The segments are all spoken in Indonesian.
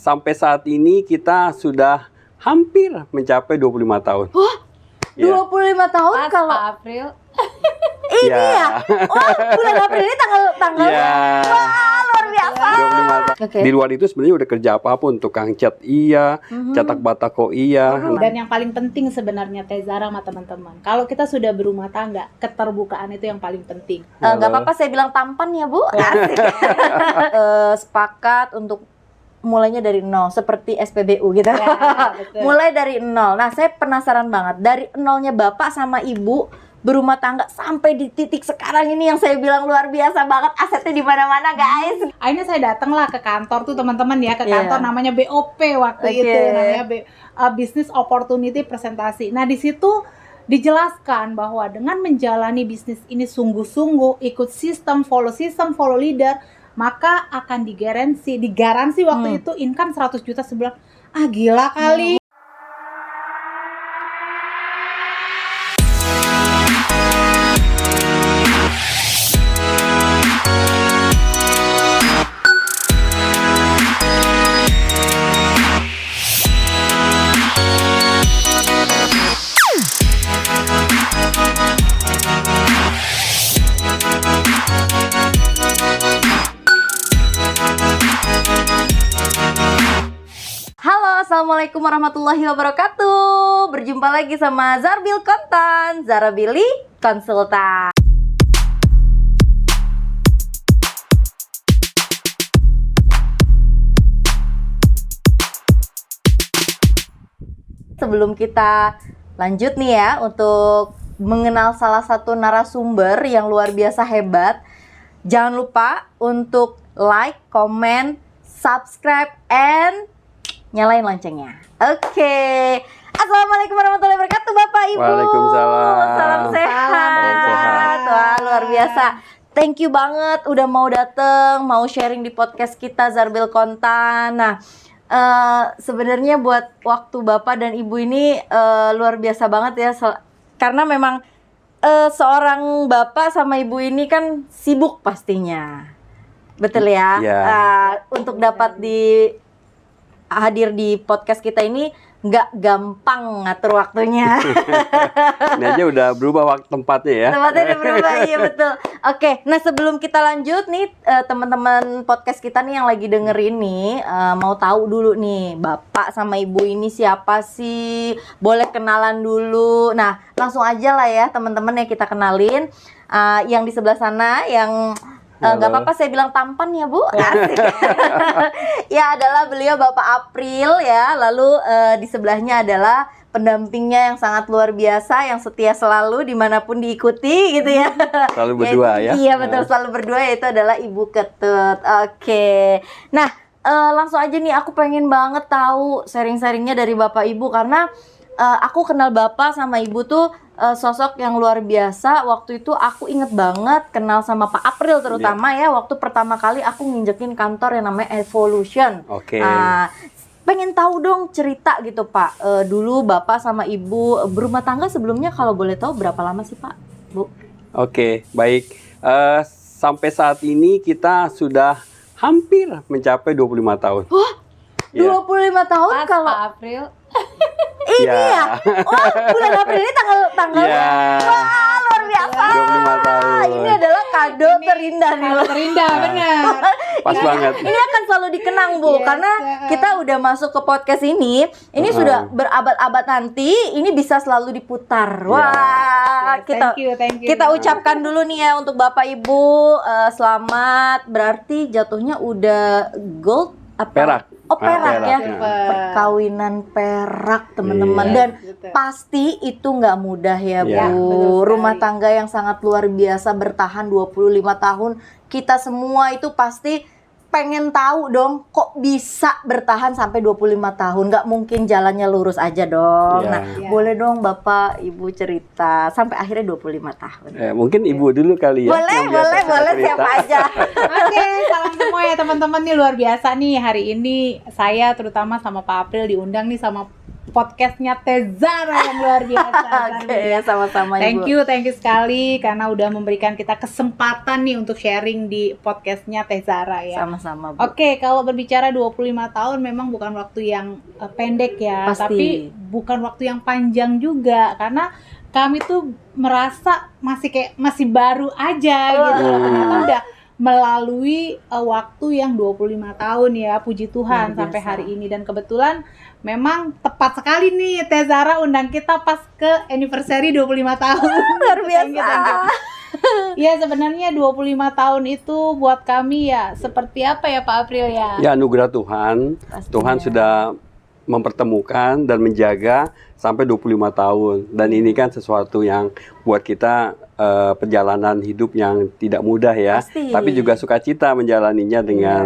sampai saat ini kita sudah hampir mencapai 25 tahun. Wah, 25 tahun Pas kalau Pak April. ini ya. Wah, bulan April ini tanggal. Iya. Wah, luar biasa. 25 tahun. Oke. Di luar itu sebenarnya udah kerja apapun, tukang cat iya, cetak batako iya. Dan yang paling penting sebenarnya Teh Zara sama teman-teman, kalau kita sudah berumah tangga, keterbukaan itu yang paling penting. Nggak apa-apa saya bilang tampan ya Bu. Asik. Sepakat untuk mulainya dari nol seperti SPBU gitu. Ya, betul. Mulai dari nol. Nah, saya penasaran banget dari nolnya Bapak sama Ibu berumah tangga sampai di titik sekarang ini yang saya bilang luar biasa banget, asetnya di mana-mana guys. Akhirnya saya datanglah ke kantor tuh teman-teman ya, ke Iya. kantor namanya BOP waktu Oke. itu namanya Business Opportunity Presentasi. Nah di situ dijelaskan bahwa dengan menjalani bisnis ini sungguh-sungguh, ikut sistem, follow leader, maka akan digaransi waktu itu income 100 juta sebulan. Ah gila kali. Halo, assalamualaikum warahmatullahi wabarakatuh. Berjumpa lagi sama Zarbil Kontan, Zara Billy Konsultan. Sebelum kita lanjut nih ya untuk mengenal salah satu narasumber yang luar biasa hebat, jangan lupa untuk like, comment, subscribe, and nyalain loncengnya. Oke. Assalamualaikum warahmatullahi wabarakatuh Bapak Ibu. Waalaikumsalam. Salam sehat. Salam sehat. Wah, luar biasa. Thank you banget udah mau dateng, mau sharing di podcast kita Zarbil Kontan. Nah, sebenarnya buat waktu Bapak dan Ibu ini luar biasa banget ya, karena memang seorang Bapak sama Ibu ini kan sibuk pastinya. Betul ya? Iya. Untuk dapat hadir di podcast kita ini nggak gampang ngatur waktunya. Ini aja udah berubah waktu tempatnya ya. Tempatnya udah berubah, iya betul. Oke, nah sebelum kita lanjut nih, teman-teman podcast kita nih yang lagi dengerin nih, mau tahu dulu nih, Bapak sama Ibu ini siapa sih? Boleh kenalan dulu. Nah, langsung aja lah ya teman-teman yang kita kenalin. Yang di sebelah sana, yang nggak apa-apa saya bilang tampan ya Bu. Asik. Ya adalah beliau Bapak April ya. Lalu di sebelahnya adalah pendampingnya yang sangat luar biasa, yang setia selalu dimanapun diikuti gitu ya. Selalu berdua ya. Iya betul, selalu berdua, yaitu adalah Ibu Ketut. Oke. Nah, langsung aja nih, aku pengen banget tahu sharing-sharingnya dari Bapak Ibu, karena aku kenal Bapak sama Ibu tuh sosok yang luar biasa. Waktu itu aku inget banget kenal sama Pak April terutama ya, waktu pertama kali aku nginjekin kantor yang namanya Evolution. Oke. Pengen tahu dong cerita gitu Pak, dulu Bapak sama Ibu berumah tangga sebelumnya, kalau boleh tahu berapa lama sih Pak, Bu? Oke, baik. Sampai saat ini kita sudah hampir mencapai 25 tahun. Wah, Ya. 25 tahun Pas kalau Pak April. ini Ya. ya. Wah, bulan April ini tanggal Iya. Wah, luar biasa. 25 tahun. Ini adalah kado terindah nih loh. Terindah benar. Pas banget. Ini akan selalu dikenang Bu, Yes. karena kita udah masuk ke podcast ini sudah berabad-abad nanti, ini bisa selalu diputar. Wah, Yes, kita thank you. kita ucapkan dulu nih ya untuk Bapak Ibu, selamat. Berarti jatuhnya udah gold apa? Perak. Oh, perak ya. Silver. Perkawinan perak teman-teman. Iya. Dan Betul. pasti itu nggak mudah ya Bu. Iya, betul sekali. Rumah tangga yang sangat luar biasa bertahan 25 tahun. Kita semua itu pasti pengen tahu dong, kok bisa bertahan sampai 25 tahun? Nggak mungkin jalannya lurus aja dong. Iya. Nah, Iya. boleh dong Bapak Ibu cerita sampai akhirnya 25 tahun. Mungkin Ibu dulu kali ya. Boleh, yang biasa boleh cerita. siapa aja. Oke, salam semua ya teman-teman nih, luar biasa nih hari ini saya terutama sama Pak April diundang nih sama podcastnya Tezara yang luar biasa. Oke, sama-sama Ibu. Thank you sekali karena udah memberikan kita kesempatan nih untuk sharing di podcastnya Tezara ya. Sama-sama Bu. Oke, kalau berbicara 25 tahun memang bukan waktu yang pendek ya, Pasti. tapi bukan waktu yang panjang juga karena kami tuh merasa masih baru aja gitu. Ternyata udah melalui waktu yang 25 tahun ya, puji Tuhan Luar biasa. sampai hari ini. Dan kebetulan memang tepat sekali nih Tezara undang kita pas ke anniversary 25 tahun. Luar biasa. Thank you. Ya sebenarnya 25 tahun itu buat kami ya seperti apa ya Pak April ya? Ya, anugerah Tuhan. Pastinya. Tuhan sudah mempertemukan dan menjaga sampai 25 tahun. Dan ini kan sesuatu yang buat kita perjalanan hidup yang tidak mudah ya. Pasti. Tapi juga sukacita menjalaninya dengan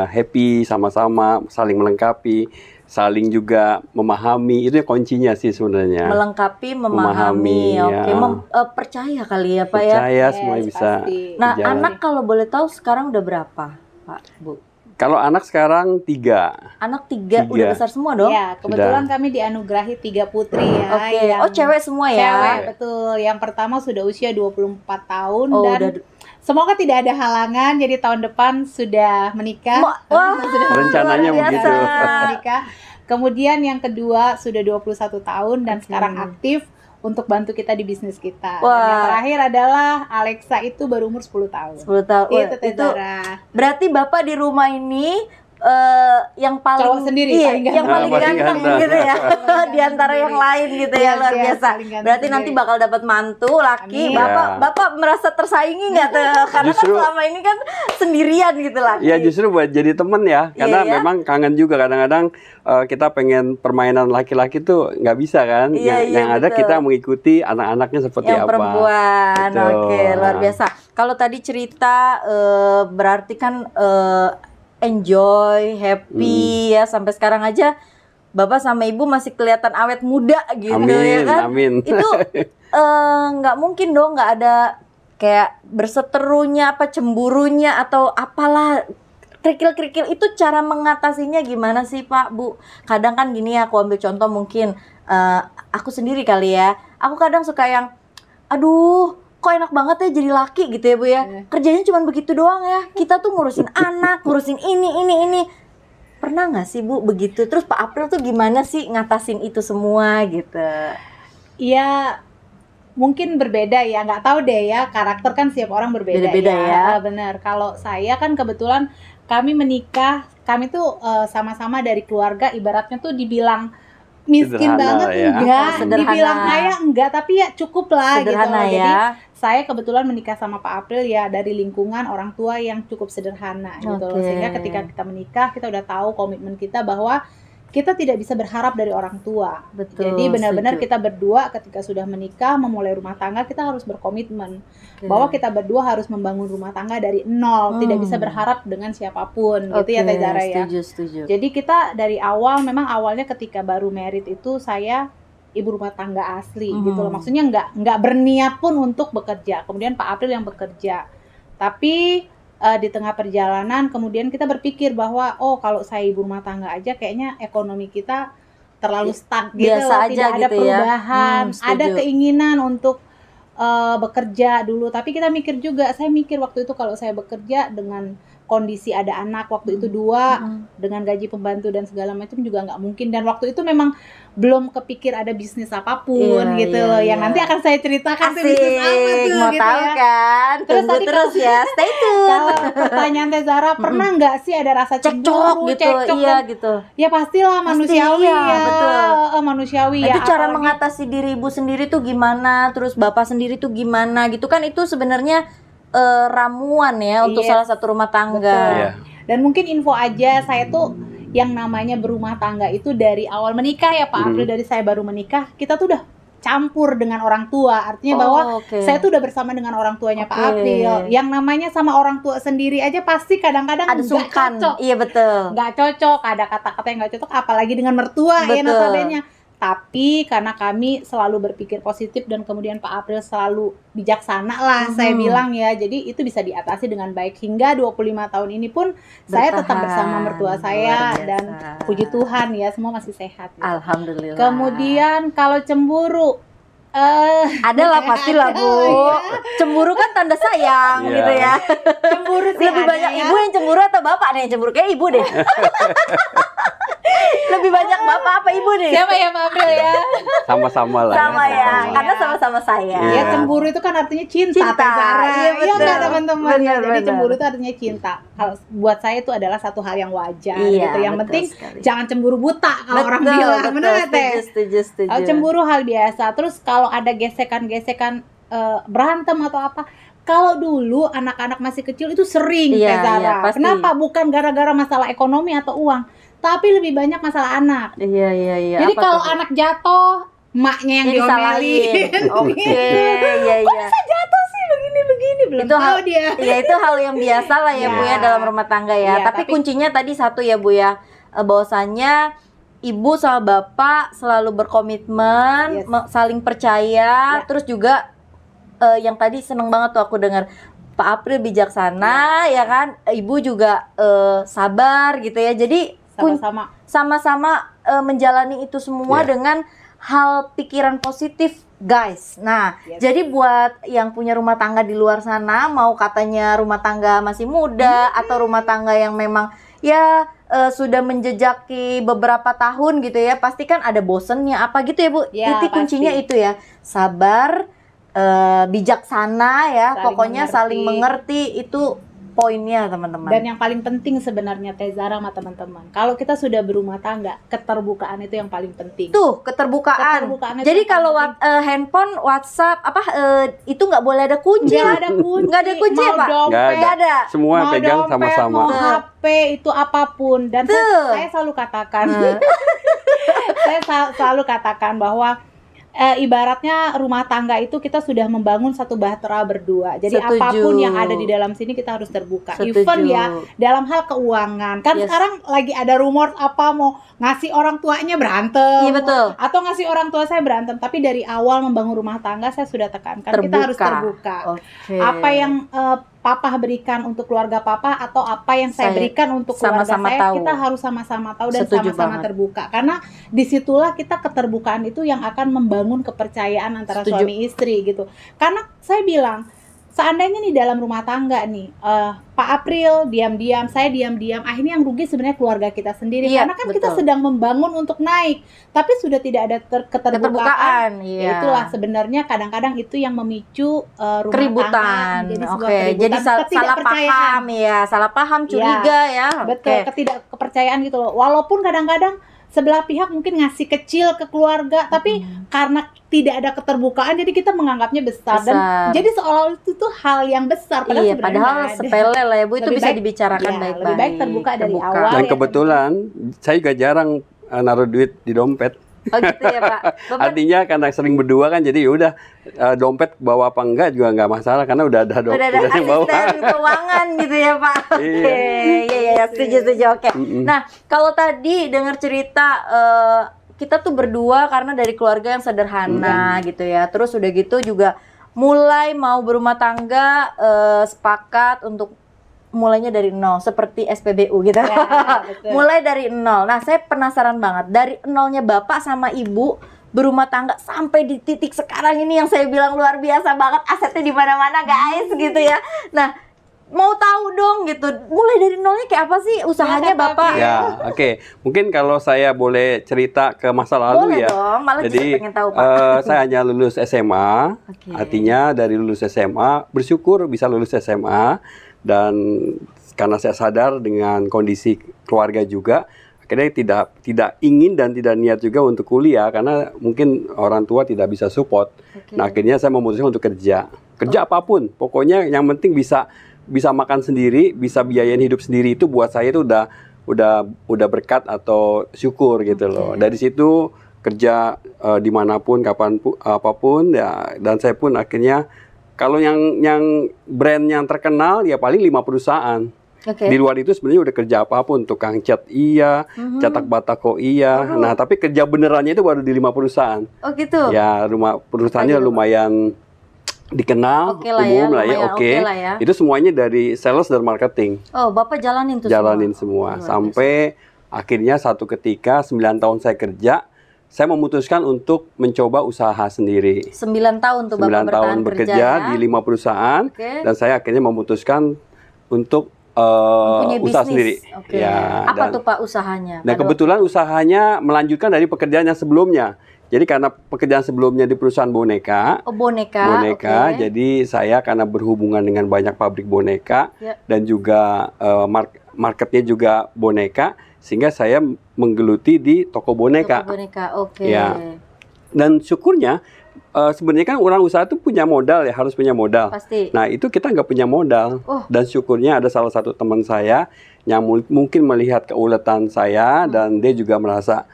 happy, sama-sama, saling melengkapi, saling juga memahami. Itu kuncinya sih sebenarnya. Melengkapi, Memahami, memahami. Oke, ya. Percaya kali ya Pak ya. Percaya Yes, semuanya bisa. pasti. Nah, berjalan. anak kalau boleh tahu sekarang udah berapa, Pak, Bu? Kalau anak sekarang 3. Anak 3 udah 3. besar semua dong? Ya, kebetulan kami dianugerahi 3 putri ya. Oke. yang Oh, cewek semua ya? Cewek, betul. Yang pertama sudah usia 24 tahun Oh, dan udah. semoga tidak ada halangan jadi tahun depan sudah menikah. Wah, Rencananya luar biasa. begitu. Menikah. Kemudian yang kedua sudah 21 tahun dan Oke. sekarang aktif untuk bantu kita di bisnis kita. Dan Wah. yang terakhir adalah Alexa itu baru umur 10 tahun. 10 tahun. Wah, Itu Tezara. berarti Bapak di rumah ini yang paling Cowok sendiri, iya, paling ganteng. yang paling Paling ganteng ganteng. gitu ya. Di antara yang lain gitu ya, Iya, luar iya, biasa. paling ganteng Berarti sendiri. nanti bakal dapat mantu laki. Amin. Bapak merasa tersaingi nggak tuh? Karena Justru- kan selama ini kan sendirian gitu laki. Ya justru buat jadi temen ya, karena Iya, ya. memang kangen juga kadang-kadang kita pengen permainan laki-laki tuh nggak bisa kan. Iya, yang iya, ada betul. kita mengikuti anak-anaknya seperti Yang apa. perempuan. Betul. Oke, luar biasa. Kalau tadi cerita berarti kan enjoy, happy ya sampai sekarang aja Bapak sama Ibu masih kelihatan awet muda gitu ya Amin, kan. amin. Itu nggak mungkin dong nggak ada kayak berseterunya apa cemburunya atau apalah kerikil-kerikil itu cara mengatasinya gimana sih Pak Bu? Kadang kan gini ya, aku ambil contoh mungkin aku sendiri kali ya. Aku kadang suka yang aduh kok enak banget ya jadi laki gitu ya Bu ya. Kerjanya cuma begitu doang ya. Kita tuh ngurusin anak, ngurusin ini. Pernah nggak sih Bu begitu? Terus Pak April tuh gimana sih ngatasin itu semua gitu? Iya, mungkin berbeda ya, nggak tahu deh ya, karakter kan setiap orang berbeda Beda-beda ya. Benar. Kalau saya kan kebetulan kami menikah, kami tuh sama-sama dari keluarga, ibaratnya tuh dibilang miskin Sederhana banget ya. enggak, Sederhana. dibilang kaya enggak, tapi ya cukup lah Sederhana gitu. Jadi ya. saya kebetulan menikah sama Pak April ya dari lingkungan orang tua yang cukup sederhana gitu loh. Oke. Sehingga ketika kita menikah kita udah tahu komitmen kita bahwa kita tidak bisa berharap dari orang tua. Betul. Jadi benar-benar setuju. kita berdua ketika sudah menikah memulai rumah tangga kita harus berkomitmen Oke. bahwa kita berdua harus membangun rumah tangga dari nol, tidak bisa berharap dengan siapapun gitu ya Oke, Teh Zara ya. Setuju. Jadi kita dari awal memang awalnya ketika baru married itu saya ibu rumah tangga asli gitu loh. Maksudnya nggak berniat pun untuk bekerja. Kemudian Pak April yang bekerja. Tapi di tengah perjalanan kemudian kita berpikir bahwa oh kalau saya ibu rumah tangga aja kayaknya ekonomi kita terlalu stuck gitu Biasa loh, aja tidak ada gitu ya. perubahan, Setuju. ada keinginan untuk bekerja dulu. Tapi kita mikir juga, saya mikir waktu itu kalau saya bekerja dengan kondisi ada anak waktu itu 2 dengan gaji pembantu dan segala macam juga nggak mungkin, dan waktu itu memang belum kepikir ada bisnis apapun Iya, gitu iya, loh yang iya. nanti akan saya ceritakan tuh Asik, bisnis apa tuh mau gitu tahu ya. kan? Terus Tunggu tadi terus ya, stay tune. Kalau pertanyaan Teh Zara, pernah nggak sih ada rasa Cekcok cemburu, gitu, cekcok iya dan- gitu. ya pastilah Pasti, manusiawi iya, ya, betul. Manusiawi Nah, ya. itu cara apalagi- mengatasi diri Ibu sendiri tuh gimana? Terus Bapak sendiri tuh gimana? Gitu kan itu sebenarnya ramuan ya untuk Yes. salah satu rumah tangga. Betul. Iya. Dan mungkin info aja, saya tuh yang namanya berumah tangga itu dari awal menikah ya Pak April, dari saya baru menikah kita tuh udah campur dengan orang tua, artinya bahwa oke. saya tuh udah bersama dengan orang tuanya Pak Oke. April. Yang namanya sama orang tua sendiri aja pasti kadang-kadang ada nggak sungkan. cocok, Iya betul. nggak cocok, ada kata-kata yang nggak cocok, apalagi dengan mertua ya Betul. notabene. tapi karena kami selalu berpikir positif dan kemudian Pak April selalu bijaksana lah saya bilang ya, jadi itu bisa diatasi dengan baik. Hingga 25 tahun ini pun saya tetap bersama mertua saya dan puji Tuhan ya semua masih sehat ya. Alhamdulillah. Kemudian kalau cemburu adalah pastilah Bu. Cemburu kan tanda sayang Iya. gitu ya. cemburu sih Lebih ada banyak ya. ibu yang cemburu atau bapak nih yang cemburu? Kayak ibu deh. Lebih banyak bapak apa ibu nih? Siapa ya Pak April ya? Sama-sama lah. Sama ya, Sama. karena sama-sama saya. Iya. Ya cemburu itu kan artinya cinta, Cinta. Teh Zara. Iya, Iya betul. nggak teman-teman? Benar, Jadi benar. cemburu itu artinya cinta. Kalau buat saya itu adalah satu hal yang wajar Iya, gitu. Yang betul penting sekali. jangan cemburu buta kalau orang Betul, bilang. betul. Benar nggak, Teh? Setuju. Kalau cemburu hal biasa. Terus kalau ada gesekan-gesekan berantem atau apa, kalau dulu anak-anak masih kecil itu sering Iya, Teh Zara. iya, pasti. Kenapa? Bukan gara-gara masalah ekonomi atau uang, tapi lebih banyak masalah anak. Iya. Jadi Apa kalau tuh, Bu? anak jatuh, emaknya yang Jadi diomelin. disalahin. Oke, iya. Masa jatuh sih begini belum Itu tahu hal dia. ya itu hal yang biasa lah ya Ya. Bu ya dalam rumah tangga ya. Iya, tapi tapi- kuncinya tadi satu ya Bu ya, bahwasannya ibu sama bapak selalu berkomitmen, Yes. saling percaya, Ya. terus juga yang tadi seneng banget tuh aku dengar Pak April bijaksana ya kan, ibu juga sabar gitu ya. Jadi Sama-sama. sama-sama menjalani itu semua Iya. dengan hal pikiran positif guys. Nah, Yes. jadi buat yang punya rumah tangga di luar sana, mau katanya rumah tangga masih muda atau rumah tangga yang memang ya sudah menjejaki beberapa tahun gitu ya, pasti kan ada bosennya apa gitu ya Bu. Ya, Titik kuncinya pasti. itu ya, sabar, bijaksana ya, Saling pokoknya mengerti. saling mengerti itu poinnya teman-teman. Dan yang paling penting sebenarnya Teh Zara sama teman-teman, kalau kita sudah berumah tangga, keterbukaan itu yang paling penting. Tuh keterbukaan. Keterbukaan itu Jadi yang kalau paling handphone, WhatsApp, itu nggak boleh ada kunci. Nggak ada kunci, Nggak ada kunci ya, mau Pak? dompet, Nggak ada. Semua mau pegang dompet, sama-sama. mau HP itu apapun. Dan Tuh. saya selalu katakan, selalu katakan bahwa ibaratnya rumah tangga itu kita sudah membangun satu bahtera berdua. Jadi Setuju. apapun yang ada di dalam sini kita harus terbuka. Setuju. Even ya dalam hal keuangan. Kan Yes. sekarang lagi ada rumor apa mau ngasih orang tuanya berantem. Iya, betul. Atau ngasih orang tua saya berantem. Tapi dari awal membangun rumah tangga saya sudah tekankan kita harus terbuka. Oke. Apa yang papa berikan untuk keluarga papa atau apa yang saya Saya berikan untuk keluarga sama-sama saya, tahu. kita harus sama-sama tahu dan Setuju sama-sama banget. terbuka. Karena disitulah kita keterbukaan itu yang akan membangun kepercayaan antara Setuju. suami istri gitu. Karena saya bilang seandainya nih dalam rumah tangga nih Pak April diam-diam, saya diam-diam, akhirnya yang rugi sebenarnya keluarga kita sendiri. Iya, Karena kan kita betul. sedang membangun untuk naik, tapi sudah tidak ada keterbukaan. keterbukaan. Ya, Iya. itulah sebenarnya kadang-kadang itu yang memicu rumah Keributan. tangga menjadi sebuah Oke, keributan, jadi salah ketidakpercayaan. paham ya, salah paham, curiga ya. Betul, Oke. ketidakpercayaan gitu loh. Walaupun kadang-kadang sebelah pihak mungkin ngasih kecil ke keluarga, tapi karena tidak ada keterbukaan jadi kita menganggapnya besar, dan Besar. jadi seolah itu tuh hal yang besar padahal Iya, sebenarnya padahal nggak ada. sepele lah ya Bu, itu Lebih bisa baik- dibicarakan ya, baik-baik. lebih baik terbuka dari awal. Dan ya, kebetulan saya juga jarang naruh duit di dompet. Oh gitu ya Pak. Bapak Artinya karena sering berdua kan, jadi udah dompet bawa apa enggak juga nggak masalah karena udah ada udah ada yang bawa. asisten keuangan gitu ya Pak. Oke, iya, setuju. Oke. Mm-mm. Nah, kalau tadi dengar cerita kita tuh berdua karena dari keluarga yang sederhana gitu ya. Terus udah gitu juga mulai mau berumah tangga, sepakat untuk mulainya dari nol seperti SPBU gitu. Ya, betul. Mulai dari nol. Nah, saya penasaran banget dari nolnya Bapak sama Ibu berumah tangga sampai di titik sekarang ini yang saya bilang luar biasa banget, asetnya di mana-mana guys gitu ya. Nah, mau tahu dong gitu, mulai dari nolnya kayak apa sih usahanya Silakan, Bapak? Ya, oke. Mungkin kalau saya boleh cerita ke masa lalu Boleh ya. dong, malah Jadi justru pengen tahu Pak. saya hanya lulus SMA, Oke. artinya dari lulus SMA bersyukur bisa lulus SMA, dan karena saya sadar dengan kondisi keluarga juga, akhirnya tidak ingin dan tidak niat juga untuk kuliah karena mungkin orang tua tidak bisa support. Oke. Nah, akhirnya saya memutuskan untuk kerja apapun, pokoknya yang penting bisa makan sendiri, bisa biayain hidup sendiri, itu buat saya itu udah berkat atau syukur gitu loh. Dari situ kerja dimanapun, kapanpun, apapun ya, dan saya pun akhirnya kalau yang brand yang terkenal ya paling 5 perusahaan. Oke. Di luar itu sebenarnya udah kerja apapun, tukang cat iya, cetak batako iya. Nah, tapi kerja benerannya itu baru di 5 perusahaan. Oh gitu. Ya, perusahaannya Apa gitu, Pak? lumayan dikenal, Oke lah ya, umum lah ya, lumayan oke. oke lah ya. Itu semuanya dari sales dan marketing. Oh, Bapak jalanin tuh Jalanin Luar semua. biasa. Sampai akhirnya satu ketika 9 tahun saya kerja, saya memutuskan untuk mencoba usaha sendiri. 9 tahun tuh 9 Bapak tahun bertahan bekerja kerja ya. di 5 perusahaan, Oke. dan saya akhirnya memutuskan untuk Mempunyai usaha bisnis. sendiri. Oke. Ya, Apa dan- tuh Pak usahanya? Nah, kebetulan usahanya melanjutkan dari pekerjaan yang sebelumnya. Jadi karena pekerjaan sebelumnya di perusahaan boneka, Oh, boneka. oke. jadi saya karena berhubungan dengan banyak pabrik boneka Ya. dan juga marketnya juga boneka, sehingga saya menggeluti di toko boneka. Toko boneka. Oke. Ya. Dan syukurnya sebenarnya kan orang usaha itu punya modal ya, harus punya modal. Pasti. Nah, itu kita nggak punya modal. Oh. Dan syukurnya ada salah satu teman saya yang mungkin melihat keuletan saya dan dia juga merasa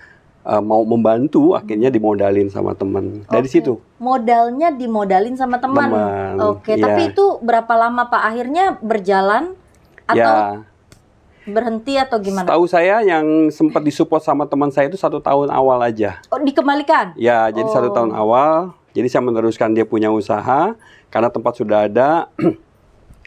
mau membantu, akhirnya dimodalin sama teman. Dari Oke. situ. Modalnya dimodalin sama teman. Teman, Oke, iya. tapi itu berapa lama Pak? Akhirnya berjalan atau Ya, berhenti atau gimana? tahu saya yang sempat disupport sama teman saya itu 1 tahun awal aja. Oh, dikembalikan? Ya, jadi 1 Oh. tahun awal. Jadi saya meneruskan dia punya usaha karena tempat sudah ada,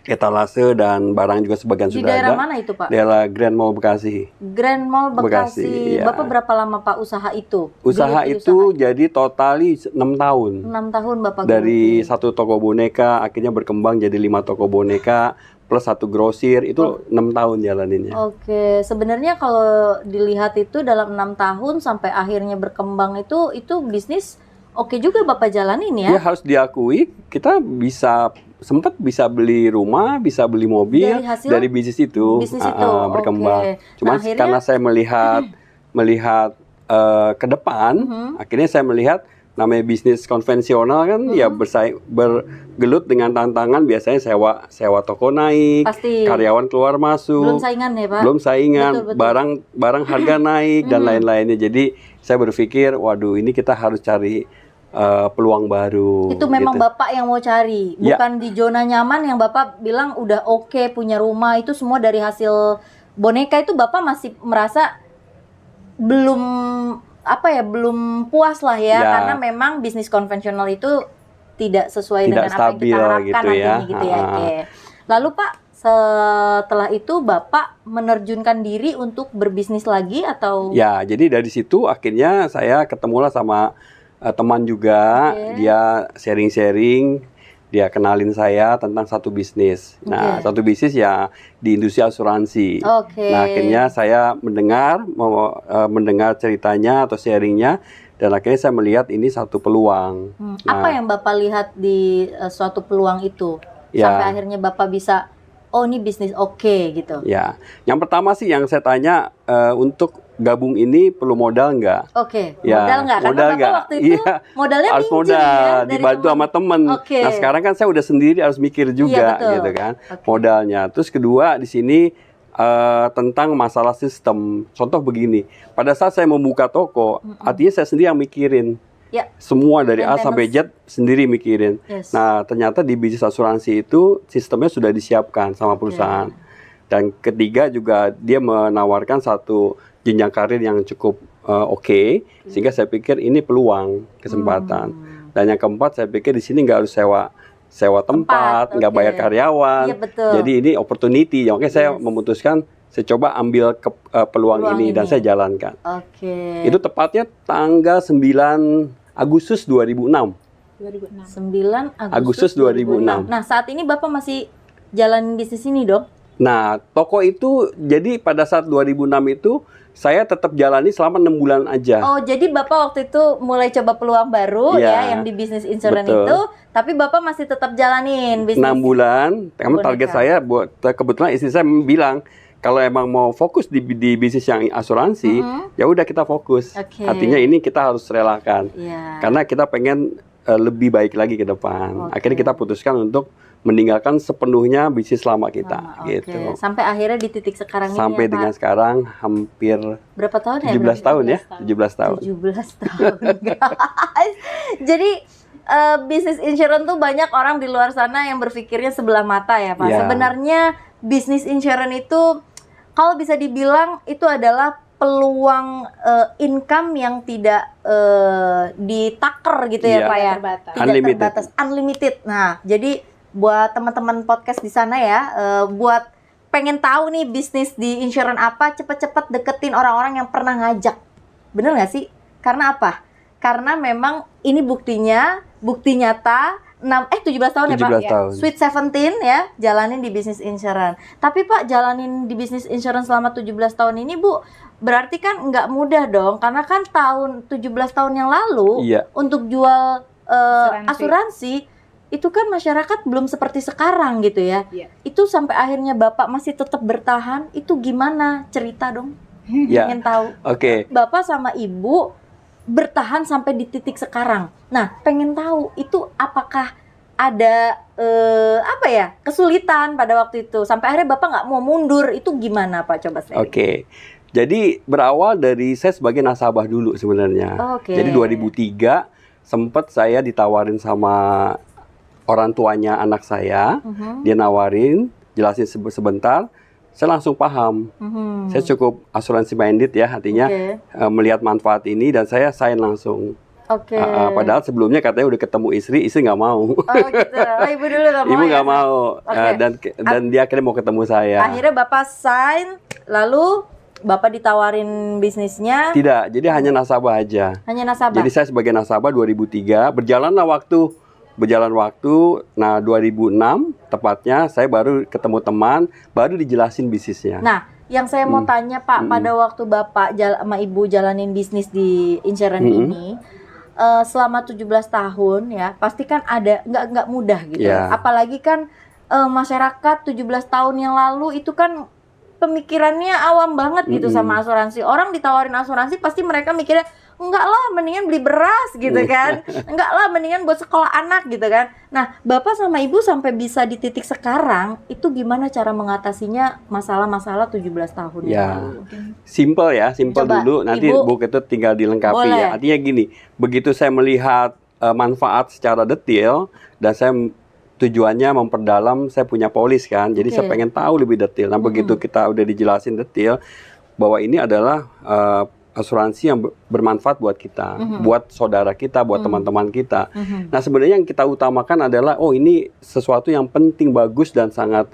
etalase dan barang juga sebagian Di sudah daerah ada. mana itu Pak? Daerah Grand Mall Bekasi. Grand Mall Bekasi. Bekasi, iya. Bapak berapa lama Pak usaha itu? Usaha Geluti itu jadi totali 6 tahun. 6 tahun Bapak Dari geluti. 1 toko boneka akhirnya berkembang jadi 5 toko boneka plus 1 grosir, itu 6 tahun jalaninnya. Oke, sebenarnya kalau dilihat itu dalam 6 tahun sampai akhirnya berkembang itu bisnis oke juga Bapak jalanin ya? Ya harus diakui kita sempat bisa beli rumah, bisa beli mobil Dari hasil dari bisnis itu, bisnis itu, berkembang. oke. Cuman Nah, akhirnya- karena saya melihat ke depan, akhirnya saya melihat namanya bisnis konvensional kan ya bergelut dengan tantangan, biasanya sewa toko naik, Pasti. karyawan keluar masuk, Belum saingan ya Pak? belum saingan, Betul, betul. barang harga naik dan lain-lainnya. Jadi saya berpikir, waduh ini kita harus cari peluang baru. Itu memang gitu. Bapak yang mau cari, Ya. bukan di zona nyaman yang Bapak bilang udah oke punya rumah, itu semua dari hasil boneka. Itu Bapak masih merasa belum belum puas lah ya, Ya. karena memang bisnis konvensional itu tidak sesuai dengan Tidak apa yang stabil kita harapkan gitu ya. nantinya gitu ya. Oke. Lalu Pak, setelah itu Bapak menerjunkan diri untuk berbisnis lagi atau? Ya, jadi dari situ akhirnya saya ketemulah sama teman juga, Oke. dia sharing-sharing, dia kenalin saya tentang satu bisnis. Nah, Oke. satu bisnis ya di industri asuransi. Oke. Nah, akhirnya saya mendengar ceritanya atau sharingnya, dan akhirnya saya melihat ini satu peluang. Apa yang Bapak lihat di suatu peluang itu? Ya. Sampai akhirnya Bapak bisa, oh ini bisnis oke gitu. Ya, yang pertama sih yang saya tanya untuk gabung ini perlu modal nggak? Oke, Ya, modal nggak? Karena modal Bapak nggak? waktu itu Iya, modalnya harus minjem modal, ya, dari dibantu sama temen. Oke. Nah sekarang kan saya udah sendiri harus mikir juga betul. gitu kan, Oke. modalnya. Terus kedua di sini tentang masalah sistem. Contoh begini, pada saat saya membuka toko, artinya saya sendiri yang mikirin. Ya. Semua dari A sampai Maintenance. Z sendiri mikirin. Yes. Nah ternyata di bisnis asuransi itu sistemnya sudah disiapkan sama perusahaan. Dan ketiga juga dia menawarkan satu jenjang karir yang cukup oke, sehingga saya pikir ini peluang kesempatan. Dan yang keempat saya pikir di sini nggak harus sewa tempat, nggak oke. bayar karyawan. Iya, betul. Jadi ini opportunity. Oke, saya memutuskan saya coba ambil peluang ini dan saya jalankan. Oke. Itu tepatnya tanggal 9 Agustus 2006. 9 Agustus 2006. Nah, saat ini Bapak masih jalanin bisnis ini dong? Nah, toko itu jadi pada saat 2006 itu saya tetap jalani selama 6 bulan aja. Oh, jadi Bapak waktu itu mulai coba peluang baru Iya, ya yang di bisnis insurance betul. itu, tapi Bapak masih tetap jalanin bisnis 6 bulan, karena boneka. target saya buat kebetulan istri saya bilang kalau emang mau fokus di bisnis yang asuransi, ya udah kita fokus. Oke. Artinya ini kita harus relakan. Iya. Karena kita pengen lebih baik lagi ke depan. Oke. Akhirnya kita putuskan untuk meninggalkan sepenuhnya bisnis lama kita Lama, oke. gitu. Sampai akhirnya di titik sekarang Sampai ini ya, dengan Pak. sekarang hampir Berapa tahun ya? 17 tahun ya, 17 tahun. 17 tahun, guys. Jadi bisnis insurance tuh banyak orang di luar sana yang berpikirnya sebelah mata ya Pak. Ya. Sebenarnya bisnis insurance itu kalau bisa dibilang itu adalah peluang income yang tidak ditaker gitu ya Iya. Pak ya. Terbatas. Tidak Unlimited. terbatas, unlimited. Nah, jadi buat teman-teman podcast di sana ya, buat pengen tahu nih bisnis di insurance apa, cepet-cepet deketin orang-orang yang pernah ngajak. Bener nggak sih? Karena apa? Karena memang ini bukti nyata 17 tahun ya Pak? 17 tahun. Sweet 17 ya, jalanin di bisnis insurance. Tapi Pak, jalanin di bisnis insurance selama 17 tahun ini Bu, berarti kan nggak mudah dong, karena kan 17 tahun yang lalu Iya. untuk jual Asuransi. asuransi itu kan masyarakat belum seperti sekarang gitu ya. Iya. Itu sampai akhirnya Bapak masih tetap bertahan, itu gimana? Cerita dong. Ya. Ingin tahu. Oke. Bapak sama Ibu bertahan sampai di titik sekarang. Nah, pengen tahu itu apakah ada kesulitan pada waktu itu sampai akhirnya Bapak nggak mau mundur, itu gimana Pak? Coba saya. Oke. Jadi berawal dari saya sebagai nasabah dulu sebenarnya. Oke. Jadi 2003 sempat saya ditawarin sama orang tuanya anak saya. Dia nawarin, jelasin sebentar. Saya langsung paham. Saya cukup asuransi minded ya, artinya Oke. melihat manfaat ini dan saya sign langsung. Oke. Padahal sebelumnya katanya udah ketemu istri nggak mau. Oh gitu. Oh, Ibu dulu nggak mau. Ibu ya? nggak mau. Oke. Dan dia akhirnya mau ketemu saya. Akhirnya Bapak sign, lalu Bapak ditawarin bisnisnya, Tidak, jadi hanya nasabah aja. hanya nasabah. Jadi saya sebagai nasabah 2003, berjalan waktu, nah 2006 tepatnya saya baru ketemu teman, baru dijelasin bisnisnya. Nah, yang saya mau tanya Pak, pada waktu Bapak sama Ibu jalanin bisnis di insurance ini, selama 17 tahun ya, pasti kan ada nggak mudah gitu. Iya. Apalagi kan masyarakat 17 tahun yang lalu itu kan pemikirannya awam banget gitu sama asuransi. Orang ditawarin asuransi pasti mereka mikirnya enggak lah, mendingan beli beras gitu kan. Enggak lah, mendingan buat sekolah anak gitu kan. Nah, Bapak sama Ibu sampai bisa di titik sekarang, itu gimana cara mengatasinya masalah-masalah 17 tahun yang Ya, lalu? simple Coba, dulu, nanti Ibu. Bu Ketut tinggal dilengkapi Boleh. ya. Artinya gini, begitu saya melihat manfaat secara detail dan saya tujuannya memperdalam, saya punya polis kan, jadi saya Oke. pengen tahu lebih detail. Nah begitu kita udah dijelasin detail bahwa ini adalah asuransi yang bermanfaat buat kita, buat saudara kita, buat teman-teman kita. Nah sebenarnya yang kita utamakan adalah ini sesuatu yang penting, bagus dan sangat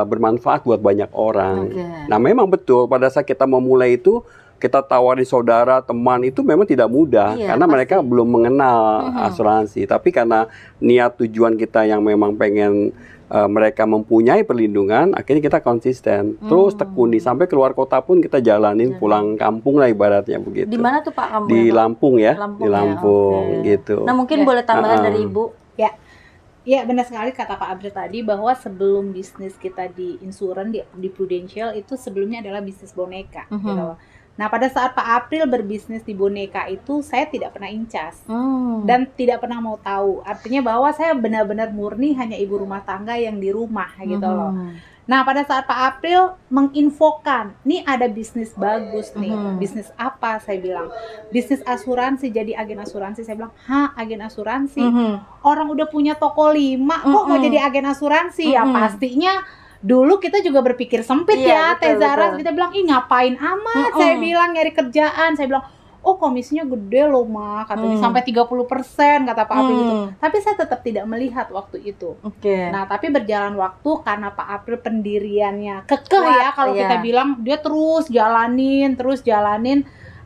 bermanfaat buat banyak orang. Oke. Nah memang betul pada saat kita memulai itu, kita tawarin saudara, teman itu memang tidak mudah Iya, karena pasti. mereka belum mengenal asuransi. Tapi karena niat tujuan kita yang memang pengen mereka mempunyai perlindungan, akhirnya kita konsisten, terus tekuni sampai keluar kota pun kita jalanin, pulang kampung lah ibaratnya begitu. Di mana tuh Pak kamu? Di Lampung ya, Lampung di ya, Lampung oke. gitu. Nah, mungkin Ya. boleh tambahan dari Ibu. Ya, benar sekali kata Pak April tadi bahwa sebelum bisnis kita di insurance di Prudential itu sebelumnya adalah bisnis boneka gitu. Nah, pada saat Pak April berbisnis di boneka itu saya tidak pernah incas dan tidak pernah mau tahu. Artinya bahwa saya benar-benar murni hanya ibu rumah tangga yang di rumah gitu loh. Nah, pada saat Pak April menginfokan, nih ada bisnis bagus nih. Bisnis apa? Saya bilang, bisnis asuransi, jadi agen asuransi. Saya bilang, agen asuransi? Orang udah punya toko 5, kok mau jadi agen asuransi? Ya pastinya dulu kita juga berpikir sempit Iya, ya, betul, Teh Zara. betul. Kita bilang, ngapain amat? Saya bilang, nyari kerjaan. Saya bilang, komisinya gede loh Ma, katanya sampai 30% kata Pak April gitu. Tapi saya tetap tidak melihat waktu itu. Oke. Nah, tapi berjalan waktu karena Pak April pendiriannya kekeh Kuat, ya, kalau iya. kita bilang dia terus jalanin.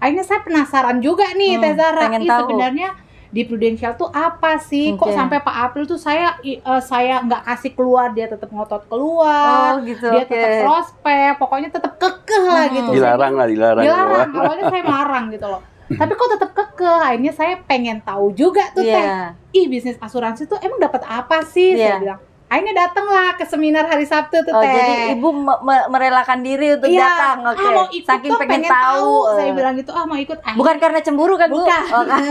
Akhirnya saya penasaran juga nih, Teh Zara, pengen tahu. sebenarnya di Prudential tuh apa sih? Kok Oke. sampai Pak April tuh saya nggak kasih keluar, dia tetap ngotot keluar. Oh gitu. Dia Oke. tetap prospek, pokoknya tetap kekeh lah gitu. Dilarang lah, dilarang. Dilarang, awalnya saya melarang gitu loh. Tapi kok tetap kekeh, akhirnya saya pengen tahu juga tuh Iya. Teh. Bisnis asuransi tuh emang dapat apa sih? Iya. Saya bilang. Akhirnya datanglah ke seminar hari Sabtu tuh Oh, Teh. jadi Ibu merelakan diri untuk Iya, datang. Oke. mau ikut Saking dong, pengen tahu. Saya bilang gitu, mau ikut. Bukan karena cemburu kan, Bu? Bukan. Oh, kan.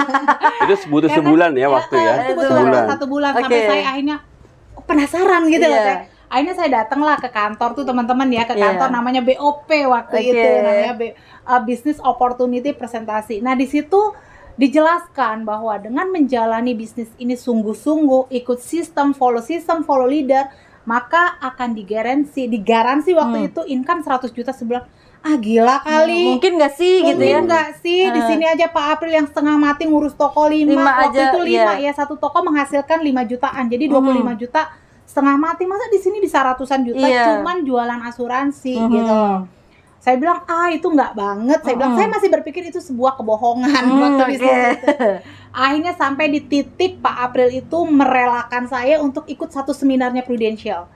Itu butuh sebulan ya waktu ya, Itu butuh sebulan. waktu 1 bulan Oke. sampai saya akhirnya penasaran gitu loh Iya. Teh. Akhirnya saya datanglah ke kantor tuh teman-teman ya, ke Iya. kantor namanya BOP waktu Oke. itu, namanya Business Opportunity Presentasi. Nah, di situ dijelaskan bahwa dengan menjalani bisnis ini sungguh-sungguh, ikut sistem, follow leader, maka akan digaransi waktu itu income 100 juta sebulan. Ah gila kali. Mungkin nggak sih gitu ya? Mungkin nggak sih, di sini aja Pak April yang setengah mati ngurus toko 5 waktu aja, itu 5 iya. ya, satu toko menghasilkan 5 jutaan, jadi 25 juta setengah mati, masa di sini bisa ratusan juta Iya. cuman jualan asuransi gitu loh. Saya bilang itu nggak banget, saya bilang saya masih berpikir itu sebuah kebohongan waktu bisnis itu. Akhirnya sampai di titik Pak April itu merelakan saya untuk ikut satu seminarnya Prudential.